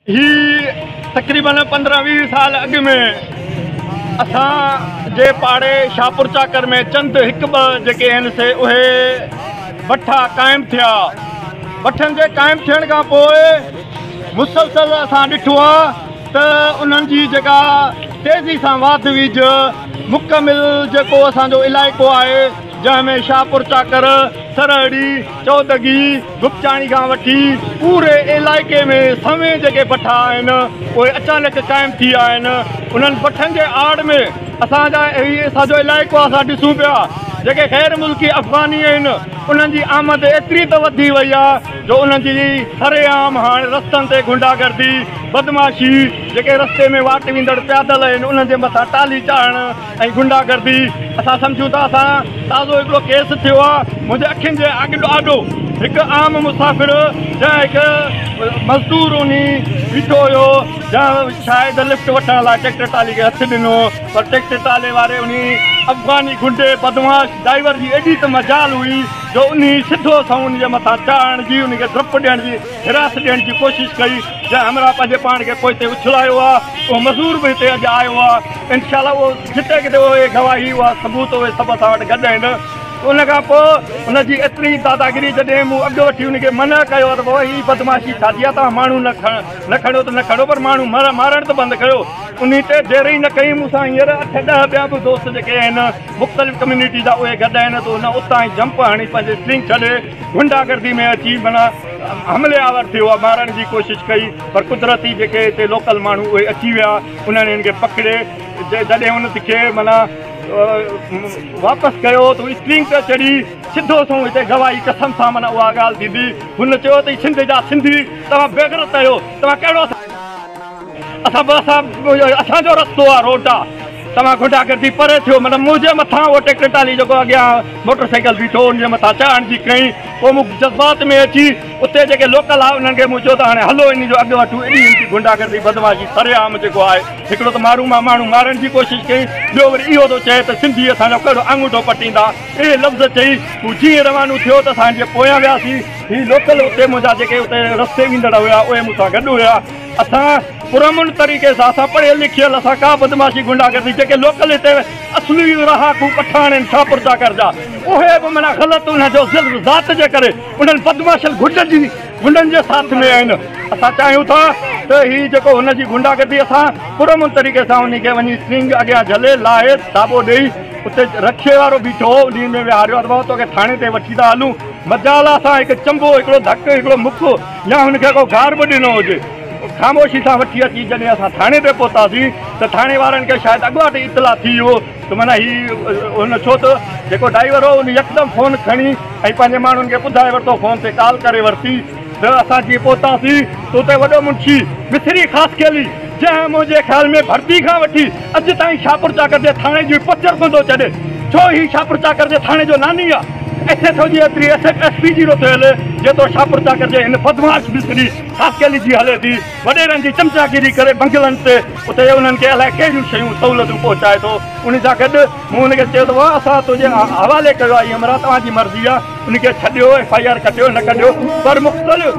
ही तकरीबन 15-20 साल अॻु में असां जे पाड़े शाहपुर चाकर में चंद हिकु ॿ जेके आहिनि से उहे भट्ठा क़ाइमु थिया। भट्ठनि जे क़ाइमु थियण खां पोइ मुसलसल असां ॾिठो आहे त उन्हनि जी जेका तेज़ी सां वाध वीज मुकमिल जेको असांजो इलाइक़ो आहे जंहिंमें शाहपुर चाकर सरहड़ी चौदगी गुपचाणी खां वठी पूरे इलाइक़े में सवें जेके भट्ठा आहिनि उहे अचानक क़ाइमु थी विया आहिनि। उन्हनि भट्ठनि जे आड़ में असांजो इलाइक़ो असां ॾिसूं पिया जेके ग़ैर मुल्की अफ़गानी आहिनि उन्हनि जी आमद एतिरी त वधी वई आहे जो उन्हनि जी सरेआम हाणे रस्तनि ते गुंडागर्दी बदमाशी जेके रस्ते में वाट वेंदड़ पैदल आहिनि उन्हनि जे मथां टाली चाढ़णु ऐं गुंडागर्दी असां सम्झूं था। असां ताज़ो हिकिड़ो केस थियो आहे मुंहिंजे अखियुनि जे अॻु ॾाढो हिकु आम मुसाफ़िर जंहिं हिकु मज़दूर उन बीठो हुयो जंहिं शायदि लिफ्ट वठण लाइ ट्रैक्टर ट्राली खे हथु ॾिनो पर ट्रैक्टर ट्राले वारे उन अफ़गानी गुंडे बदमाश ड्राइवर जी एॾी त मजाल हुई जो उन सिधो सां उन जे मथां चाढ़ण जी उनखे डपु ॾियण जी हिरास ॾियण जी कोशिशि कई जंहिं हमरा पंहिंजे पाण खे पोइ हिते उछलायो आहे। उहो मज़दूर बि हिते अॼु आयो आहे। इनशाला उहो जिते किथे उहे गवाही उहा सबूत उहे सभु असां वटि गॾु आहिनि। उन खां पोइ उनजी एतिरी दादागिरी जॾहिं मूं अॻु वठी उनखे मना कयो त पोइ हीअ बदमाशी छाती आहे तव्हां माण्हू न खणो त न खणो पर माण्हू मारण त बंदि कयो। उन ते देर ई न कई मूंसां हींअर 8-10 ॿिया बि दोस्त जेके आहिनि मुख़्तलिफ़ कम्यूनिटी जा उहे गॾु आहिनि त उन उतां ई जंप हणी पंहिंजे स्लिंग छॾे गुंडागर्दी में अची माना हमले आवर थियो आहे मारण जी कोशिशि कई पर कुदरती जेके हिते लोकल माण्हू उहे अची विया उन्हनि हिनखे पकिड़े जॾहिं उनखे माना वापसि कयो त स्प्रिंग ते चढ़ी सिधो सो हिते गवाही कसम सां माना उहा ॻाल्हि थींदी। हुन चयो त सिंध जा सिंधी तव्हां बेगरत आहियो तव्हां कहिड़ो असांजो रस्तो आहे रोड आहे तव्हां गुंडागर्दी परे थियो मतिलबु मुंहिंजे मथां उहो ट्रैक्टर ट्राली जेको अॻियां मोटरसाइकिल बीठो उनजे मथां चढ़ण जी कई। पोइ मूं जज़्बात में अची उते जेके लोकल आहे उन्हनि खे मूं चयो त हाणे हलो इन जो अॻु वठूं एॾी हिनजी गुंडागर्दी बदमाशी सरेआम जेको आहे हिकिड़ो त माण्हू मारण जी कोशिशि कई ॿियो वरी इहो थो चए त सिंधी असांजो कहिड़ो आंगूठो पटींदा इहे लफ़्ज़ चई हू जीअं रवानो थियो त असांजे पोयां वियासीं। हीअ लोकल उते मुंहिंजा जेके उते रस्ते वेंदड़ हुआ उहे मूंसां गॾु हुआ। असां पुरमुन तरीक़े सां असां पढ़ियल लिखियल असां का बदमाशी गुंडागर्दी जेके लोकल हिते असली रहाकू पठान आहिनि शाहपुर चाकर जा उहे बि माना ग़लति उनजो ज़ात जे करे उन्हनि बदमाशल गुंडनि जे साथ में आहिनि। असां चाहियूं था त हीअ जेको हुनजी गुंडागर्दी असां पुरमुन तरीक़े सां उनखे वञी स्प्रिंग अॻियां झले लाहे दाबो ॾेई उते रखे वारो बीठो हो उन में विहारियो आहे तोखे थाणे ते वठी था हलूं मजाल असां हिकु चंबो हिकिड़ो धकु हिकिड़ो मुखो या हुनखे को घार बि ॾिनो हुजे ख़ामोशी सां वठी अची जॾहिं असां थाणे ते पहुतासीं त थाणे वारनि खे शायदि अॻुवाट इतला थी वियो त माना हीअ हुन छो त जेको ड्राइवर हो उन यकदमि फ़ोन खणी ऐं पंहिंजे माण्हुनि खे ॿुधाए वरितो फ़ोन ते कॉल करे वरिती त असां जीअं पहुतासीं त उते वॾो मुंशी मिस्री ख़ासि खेली जंहिं मुंहिंजे ख़्याल में भर्ती खां वठी अॼु ताईं शाहपुर चाकर जे थाणे जी पचर कोन थो छॾे छो ही शाहपुर चाकर जे थाणे जो नानी आहे SHO जी एतिरी SSP जी थियल जेतिरो शाहपुर चाकर जे हिन बदमाश मिस्री ख़ासि खेली जी हले थी वॾेरनि जी चमचागिरी करे बंगलनि ते उते उन्हनि खे अलाए कहिड़ियूं शयूं सहूलियतूं पहुचाए थो उन सां गॾु मूं हुनखे चयो त वाह असां तुंहिंजे हवाले कयो आहे हमरा तव्हांजी मर्ज़ी आहे उनखे छॾियो FIR कटियो न कटियो पर मुख़्तलिफ़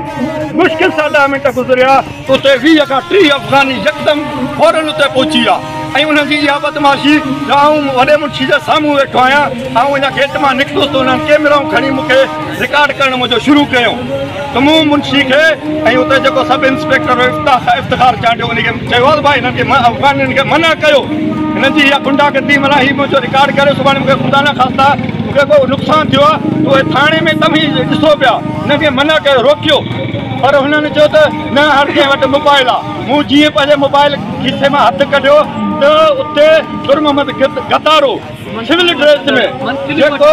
मुश्किल सां 10 मिंट गुज़रिया उते 20 खां 30 अफ़गानी यकदमि फौरन उते पहुची विया ऐं उन्हनि जी इहा बदमाशी आऊं वॾे मुंशी जे साम्हूं वेठो आहियां ऐं हिन गेट मां निकितुसि त उन्हनि कैमराऊं खणी मूंखे रिकॉर्ड करणु मुंहिंजो शुरू कयो त मूं मुंशी खे ऐं उते जेको सब इंस्पेक्टर इफ़्तिखार चांडियो उनखे चयो भाई हिननि खे अफ़गानियुनि खे मना कयो हिननि जी इहा गुंडागर्दी माना हीअ मुंहिंजो रिकॉर्ड करे सुभाणे मूंखे ख़ुदा न ख़ास्ता मूंखे को नुक़सानु थियो आहे त उहे थाणे में तव्हीं ॾिसो पिया हिनखे मना कयो रोकियो पर हुननि चयो त न हर कंहिं वटि मोबाइल आहे। मूं जीअं पंहिंजे मोबाइल खीसे मां हथु कढियो त उते गुर मोहम्मद गतारो सिविल ड्रेस में जेको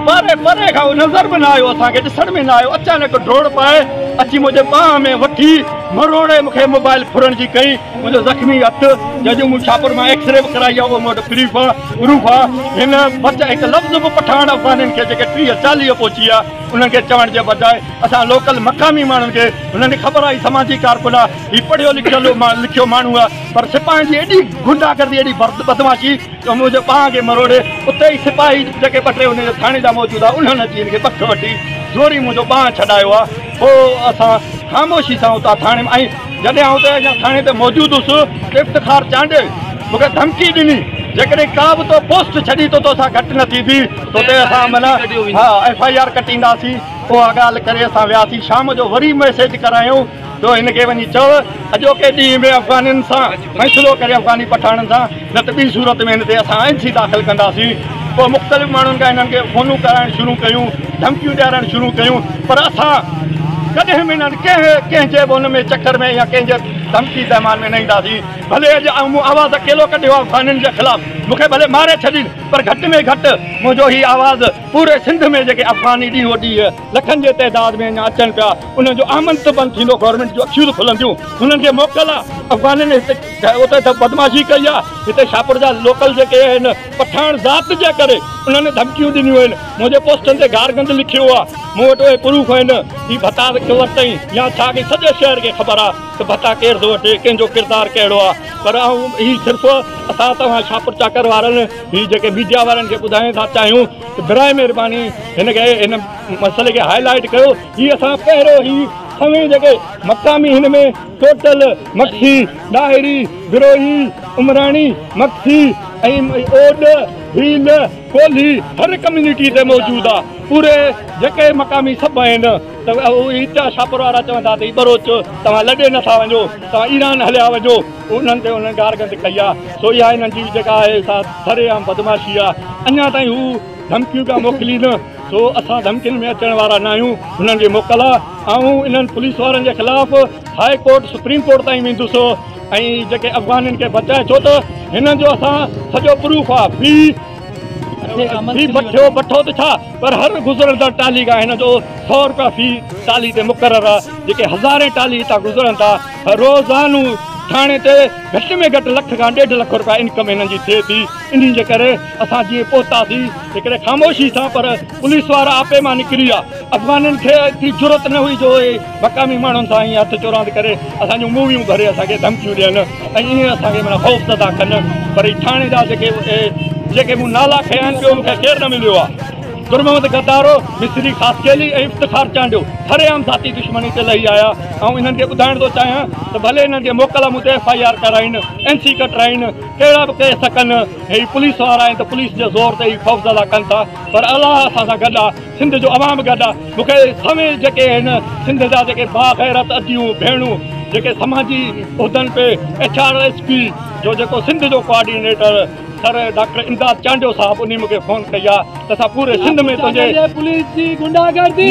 परे खां नज़र बि न आयो असांखे ॾिसण में न आयो अचानक डोड़ पाए अची मुंहिंजे बांह में वठी मरोड़े मूंखे मोबाइल फुरण जी कई मुंहिंजो ज़ख़्मी हथु जॾहिं मूं शाहपुर मां एक्सरे बि कराई आहे उहो मूं वटि प्रूफ आहे हिन बचा हिकु लफ़्ज़ बि पठान अफ़गानियुनि खे जेके 30-40 पहुची विया उन्हनि खे चवण जे बजाए असां लोकल मक़ामी माण्हुनि खे हुननि खे ख़बर आहे समाजी कारकुन आहे हीउ पढ़ियो लिखियो माण्हू आहे पर सिपाहियुनि जी एॾी गुंडागर्दी एॾी बदमाशी मुंहिंजे बांह खे मरोड़े उते ई सिपाही जेके 2-3 हुनजे थाणे जा मौजूदु आहे उन्हनि अची हिनखे पख वठी जोरी मुंहिंजो बांह छॾायो आहे। पोइ असां ख़ामोशी सां उतां थाणे में ऐं जॾहिं आउं त थाणे ते मौजूदु हुउसि इफ्तिखार चांडे मूंखे धमकी ॾिनी जेकॾहिं का बि तो पोस्ट छॾी तो तोसां घटि न थींदी तो ते असां माना हा FIR कटींदासीं। उहा ॻाल्हि करे असां वियासीं। शाम जो वरी मैसेज करायूं तो हिनखे वञी चओ अॼोके ॾींहं में अफ़गाननि सां फ़ैसिलो करे अफ़गानी पठाणनि सां न त ॿी सूरत में हिन ते असां NC दाख़िल कंदासीं। पोइ मुख़्तलिफ़ माण्हुनि खां हिननि खे फ़ोनूं कराइणु शुरू कयूं, धमकियूं ॾियारणु शुरू कयूं, पर असां कॾहिं बि हिननि कंहिं चइबो हुन में चकर में या कंहिंजे धमकी तहमान में न ईंदासीं। भले अॼु मूं आवाज़ु अकेलो कढियो आहे अफ़गाननि जे ख़िलाफ़, मूंखे भले मारे छॾीनि, पर घटि में घटि मुंहिंजो हीउ आवाज़ु पूरे सिंध में जेके अफ़गानी ॾींहों ॾींहुं लखनि जे तइदाद में अञा अचनि पिया उन्हनि जो आमन त बंदि थींदो, गवर्नमेंट जूं अखियूं खुलंदियूं। हुननि खे मोकल आहे अफ़गाननि उते त बदमाशी कई आहे। हिते शाहपुर जा लोकल जेके आहिनि पठाण ज़ात जे करे उन्हनि धमकियूं ॾिनियूं आहिनि। मुंहिंजे पोस्टनि ते गारगंद लिखियो आहे, मूं वटि उहे प्रूफ आहिनि। हीउ भता वरितई या छा की सॼे शहर खे ख़बर आहे त भता केरु थो वठे, कंहिंजो किरदारु कहिड़ो आहे। पर हीउ सिर्फ़ु असां तव्हां शाहपुर चाकर वारनि हीउ जेके मीडिया वारनि खे ॿुधाइण था चाहियूं त बिराए महिरबानी हिन मसइले खे हाईलाइट कयो। हीउ असां पहिरियों ई समय जेके मक़ामी हिन में टोटल मक्सी, ॾाहिरी, बिरोही, उमराणी, मक्सी ऐं ओड, भील, कोल्ही हर कम्यूनिटी ते मौजूदु आहे। पूरे जेके मक़ामी सभु आहिनि त हिते शाहपुर वारा चवंदा त हीउ बरोच तव्हां लॾे नथा वञो, तव्हां ईरान हलिया वञो, उन्हनि ते उन्हनि गारगंद कई आहे। सो इहा हिननि जी जेका आहे सा सरेआम बदमाशी आहे। अञा ताईं हू धमकियूं पिया मोकिलीन, सो असां धमकियुनि में अचण वारा न आहियूं। हुननि जी मोकल आहे ऐं इन्हनि पुलिस वारनि जे ख़िलाफ़ु हाई कोर्ट सुप्रीम कोर्ट ताईं वेंदुसि ऐं जेके अफ़गाननि खे बचाए, छो त हिननि जो असां सॼो प्रूफ आहे। फी वठो त छा, पर हर गुज़रंदड़ टाली खां हिन जो 100 रुपया फी टाली ते मुक़ररु आहे। जेके हज़ारे टाली हितां गुज़रनि था रोज़ानू थाणे ते घटि में घटि लख खां 1.5 लख रुपया इनकम हिननि जी थिए थी। इन जे करे असां जीअं पहुतासीं हिकिड़े ख़ामोशी सां, पर पुलिस वारा आपे मां निकिरी विया। अफ़गाननि खे एतिरी ज़रूरत न हुई जो मक़ामी माण्हुनि सां ईअं हथ चोरांद करे असांजूं मूवियूं भरे असांखे धमकियूं ॾियनि ऐं ईअं असांखे माना ख़ौफ़ था कनि। पर थाणे जा जेके मूं नाला खया आहिनि ॿियो मूंखे केरु न मिलियो आहे। गुरमोहम्मद गद्दारो, मिस्री ख़ासकेली ऐं इफ्तिखार चांडियो सरेआम ज़ाती दुश्मनी ते लही आया। ऐं हिननि खे ॿुधाइण थो चाहियां त भले हिननि खे मोकल मूं ते FIR कराइनि, NC कटाइनि, कहिड़ा बि केस कनि, ही पुलिस वारा आहिनि त पुलिस जे ज़ोर ते ई ख़ौफ़ज़दा कनि था। पर अलाह असां सां गॾु आहे, सिंध जो अवाम गॾु आहे। मूंखे समय जेके आहिनि सिंध जा जेके बाग़ैरत अदियूं भेणूं जेके समाजी उहिदनि पे HRSP जो जेको सिंध जो कोऑर्डिनेटर सर डॉक्टर इमदाद चांडियो साहब उन्हीं मूंखे फ़ोन कई आहे त असां पूरे सिंध में तुंहिंजे पुलिस जी गुंडागर्दी